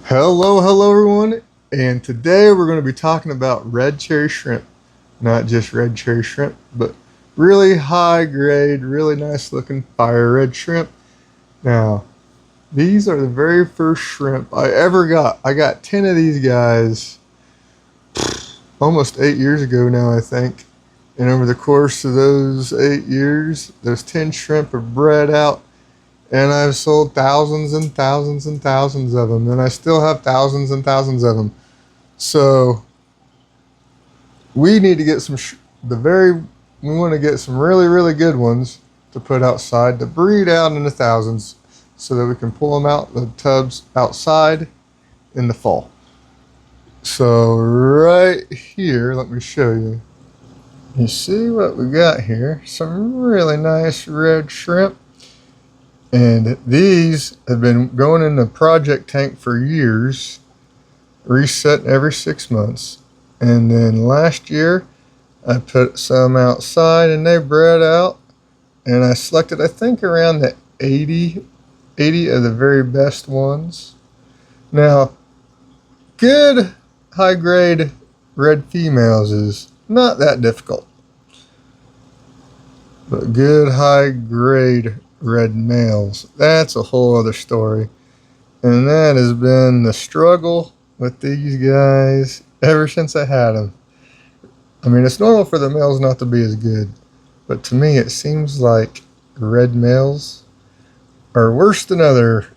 Hello everyone, and today we're going to be talking about red cherry shrimp. Not just red cherry shrimp, but really high grade, really nice looking fire red shrimp. Now, these are the very first shrimp I ever got. I got 10 of these guys almost 8 years ago now, I think. And over the course of those 8 years, those 10 shrimp are bred out, and I've sold thousands and thousands and thousands of them, and I still have thousands and thousands of them. So we need to get we want to get some really good ones to put outside to breed out in the thousands, so that we can pull them out the tubs outside in the fall. So right here, let me show you. You see what we got here? Some really nice red shrimp. And these have been going in the project tank for years, reset every 6 months. And then last year, I put some outside and they bred out. And I selected, I think, around the 80 of the very best ones. Now, good high grade red females is not that difficult. But good high grade red males, that's a whole other story. And that has been the struggle with these guys ever since I had them. I mean, it's normal for the males not to be as good, but to me it seems like red males are worse than other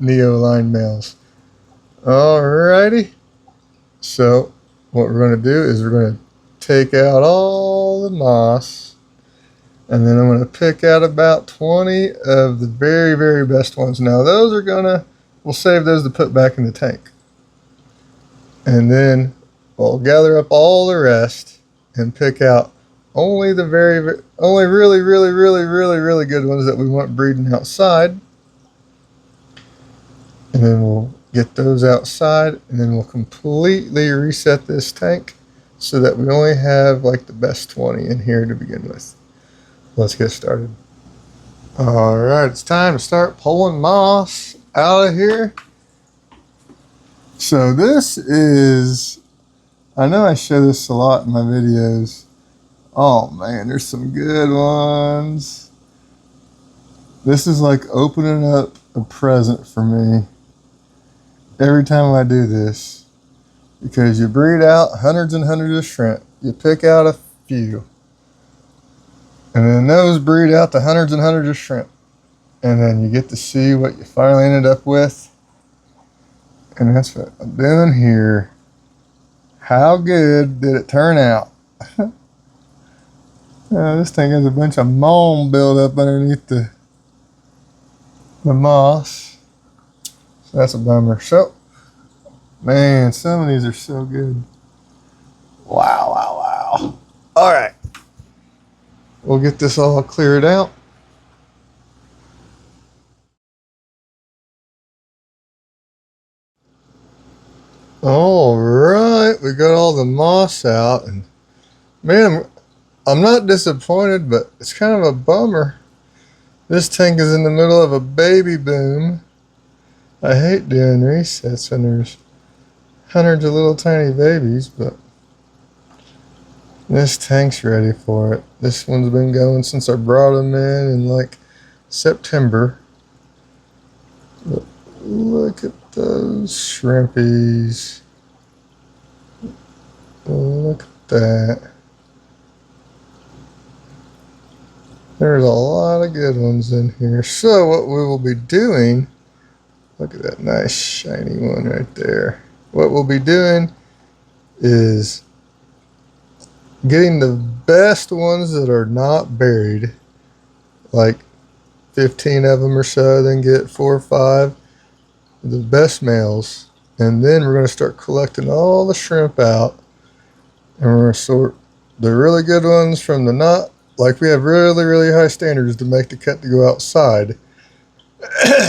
neoline males. Alrighty, so what we're going to do is we're going to take out all the moss, and then I'm going to pick out about 20 of the very best ones. Now those are we'll save those to put back in the tank. And then we'll gather up all the rest and pick out only the only really good ones that we want breeding outside. And then we'll get those outside, and then we'll completely reset this tank so that we only have like the best 20 in here to begin with. Let's get started. Alright, it's time to start pulling moss out of here. So this is, I know I show this a lot in my videos. Oh man, there's some good ones. This is like opening up a present for me every time I do this, because you breed out hundreds and hundreds of shrimp. You pick out a few, and then those breed out to hundreds and hundreds of shrimp. And then you get to see what you finally ended up with. And that's what I'm doing here. How good did it turn out? This thing has a bunch of mold buildup underneath the moss. So that's a bummer. So, man, some of these are so good. Wow. All right. We'll get this all cleared out. All right, we got all the moss out, and man, I'm not disappointed, but it's kind of a bummer. This tank is in the middle of a baby boom. I hate doing resets when there's hundreds of little tiny babies, but this tank's ready for it. This one's been going since I brought them in like September. But look at those shrimpies. Look at that. There's a lot of good ones in here. So what we will be doing, look at that nice shiny one right there. What we'll be doing is getting the best ones that are not buried, like 15 of them or so, then get 4 or 5 of the best males, and then we're going to start collecting all the shrimp out, and we're going to sort the really good ones from the not, like we have really high standards to make the cut to go outside.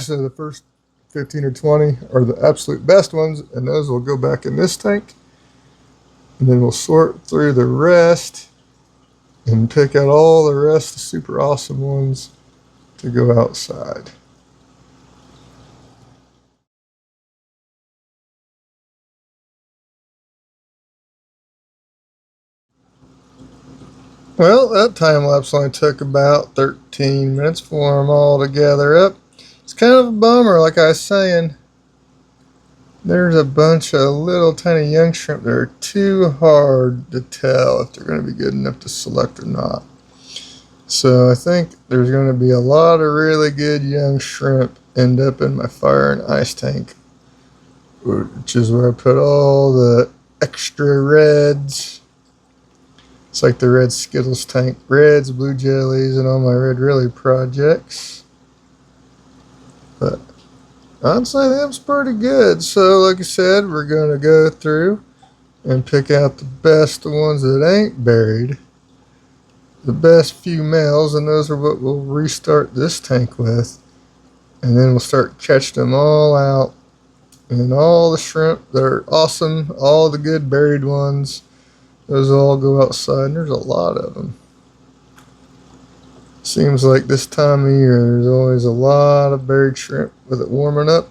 So the first 15 or 20 are the absolute best ones, and those will go back in this tank. And then we'll sort through the rest and pick out all the rest, the super awesome ones, to go outside. Well, that time lapse only took about 13 minutes for them all to gather up. It's kind of a bummer, like I was saying. There's a bunch of little tiny young shrimp that are too hard to tell if they're going to be good enough to select or not. So I think there's going to be a lot of really good young shrimp end up in my fire and ice tank, which is where I put all the extra reds. It's like the red Skittles tank, reds, blue jellies, and all my red really projects. But I'd say that's pretty good. So like I said, we're going to go through and pick out the best, the ones that ain't buried, the best few males, and those are what we'll restart this tank with. And then we'll start catching them all out, and all the shrimp that are awesome, all the good buried ones, those all go outside, and there's a lot of them. Seems like this time of year there's always a lot of buried shrimp with it warming up.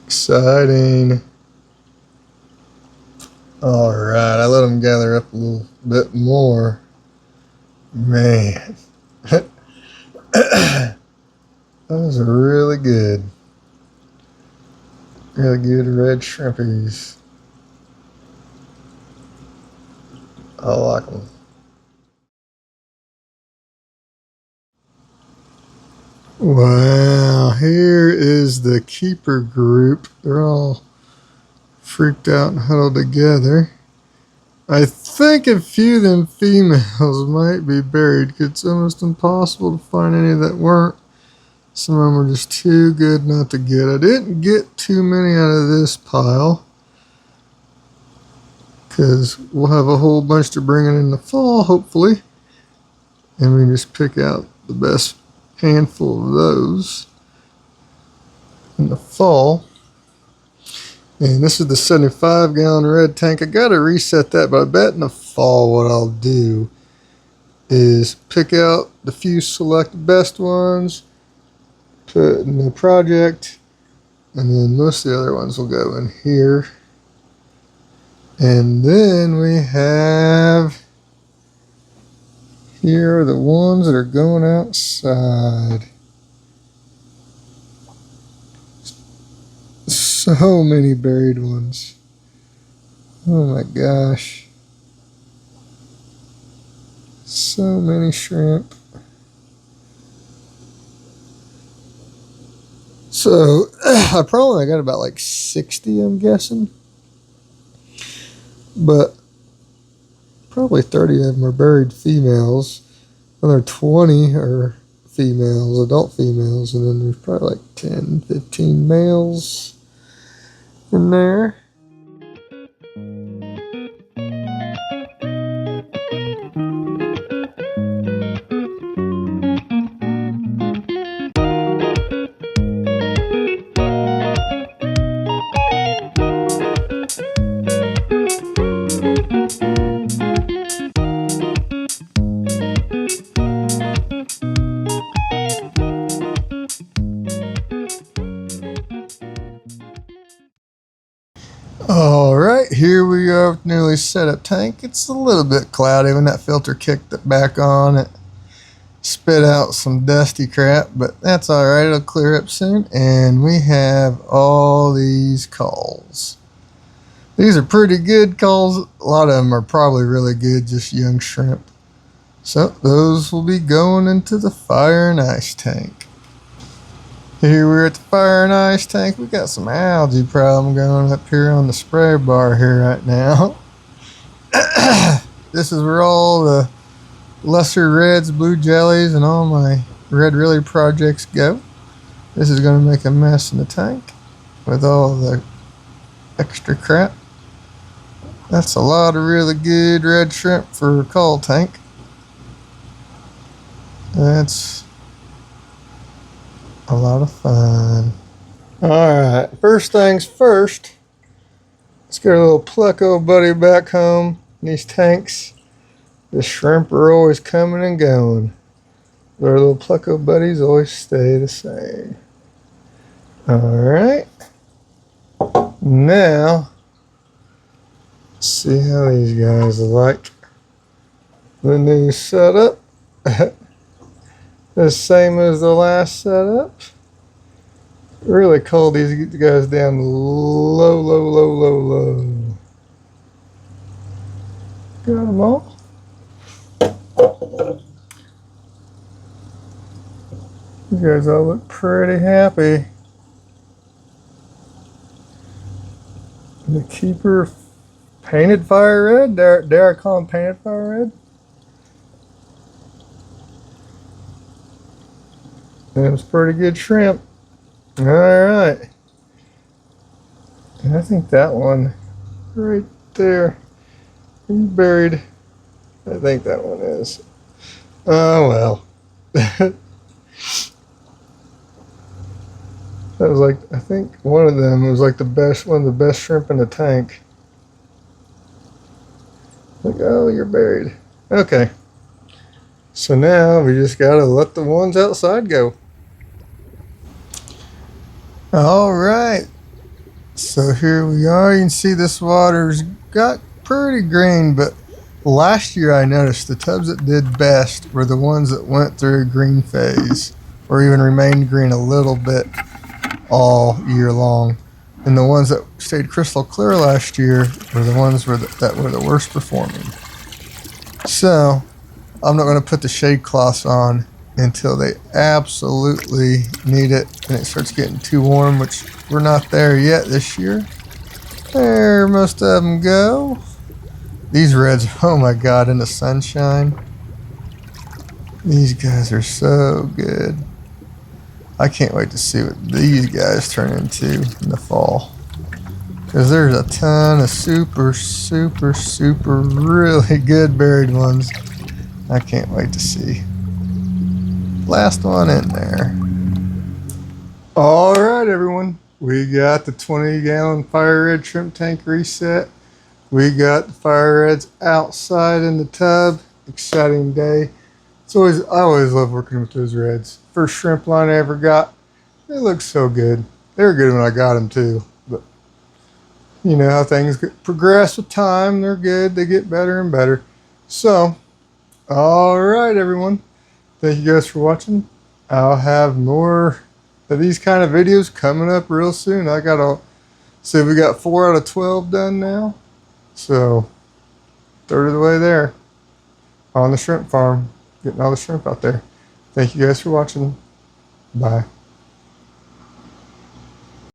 Exciting. Alright, I let them gather up a little bit more. Man. Those are really good. Really good red shrimpies. I like them. Wow, here is the keeper group. They're all freaked out and huddled together. I think a few of them females might be buried because it's almost impossible to find any that weren't. Some of them are just too good not to get. I didn't get too many out of this pile because we'll have a whole bunch to bring in the fall, hopefully. And we can just pick out the best handful of those in the fall. And this is the 75-gallon red tank. I got to reset that, but I bet in the fall what I'll do is pick out the few select best ones, put in the project, and then most of the other ones will go in here. And then we have, here are the ones that are going outside. So many buried ones. Oh my gosh. So many shrimp. So I probably got about like 60, I'm guessing. But probably 30 of them are buried females. Another 20 are females, adult females, and then there's probably like 10, 15 males in there. Alright, here we are with nearly set up tank. It's a little bit cloudy. When that filter kicked it back on, it spit out some dusty crap, but that's alright, it'll clear up soon. And we have all these calls. These are pretty good calls. A lot of them are probably really good, just young shrimp. So those will be going into the fire and ice tank. Here we're at the fire and ice tank. We got some algae problem going up here on the spray bar here right now. This is where all the lesser reds, blue jellies, and all my red really projects go. This is going to make a mess in the tank with all the extra crap. That's a lot of really good red shrimp for a call tank. That's a lot of fun. Alright, first things first, let's get a little pluck old buddy back home. in these tanks. The shrimp are always coming and going. Our little Pleco buddies always stay the same. Alright. Now, let's see how these guys like the new setup. The same as the last setup. Really cold these guys down low, low, low, low, low. Got them all. You guys all look pretty happy. The keeper painted fire red. Dare I call him painted fire red? That was pretty good shrimp. Alright. And I think that one right there. He's buried. I think that one is. Oh well. That was like, I think one of them was like one of the best shrimp in the tank. Like, oh, you're buried. Okay. So now we just gotta let the ones outside go. Alright. So here we are. You can see this water's got pretty green, but last year I noticed the tubs that did best were the ones that went through a green phase, or even remained green a little bit all year long. And the ones that stayed crystal clear last year were the ones that were the worst performing. So I'm not going to put the shade cloths on until they absolutely need it and it starts getting too warm, which we're not there yet this year. There most of them go. These reds, oh my god, in the sunshine. These guys are so good. I can't wait to see what these guys turn into in the fall. Because there's a ton of super, super, super really good buried ones. I can't wait to see. Last one in there. Alright everyone, we got the 20-gallon fire red shrimp tank reset. We got the fire reds outside in the tub. Exciting day. I always love working with those reds. First shrimp line I ever got. They look so good. They were good when I got them too. But you know how things progress with time. They're good. They get better and better. So, alright everyone. Thank you guys for watching. I'll have more of these kind of videos coming up real soon. I gotta see, we got 4 out of 12 done now. So, third of the way there. On the shrimp farm. Getting all the shrimp out there. Thank you guys for watching. Bye.